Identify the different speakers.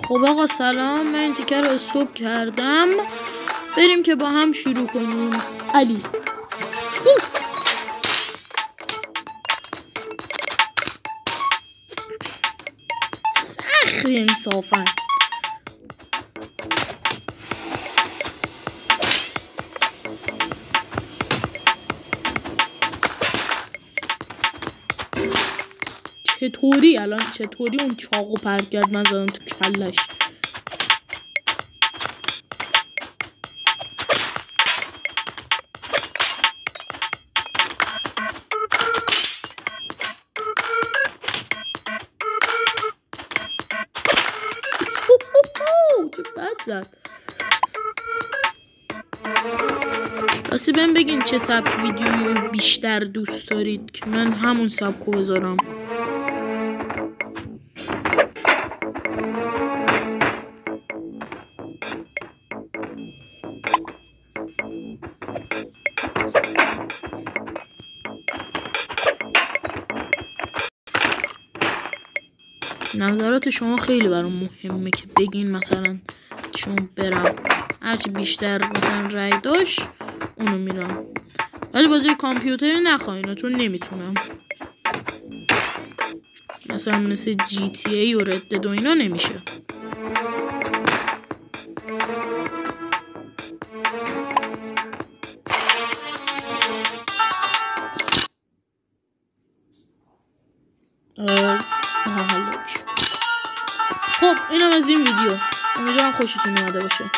Speaker 1: خب آقا سلام، من این تیکه رو استوب کردم. بریم که با هم شروع کنیم. علی سخت انصافا. چطوری اون چاقو پرت کرد، من زدم تو کلش. چه بد زد. راستی بهم بگین چه سبک ویدیویی بیشتر دوست دارید که من همون سبکو بذارم. نظرات شما خیلی برام مهمه که بگین، مثلا شما برم هرچی بیشتر مثلا رای داشت اونو میرم، ولی بازی کامپیوتری نخواین چون نمیتونم. مثلا مثل GTA و ردد و اینا نمیشه. خب اینم از این ویدیو. امیدوارم خوشتون اومده باشه.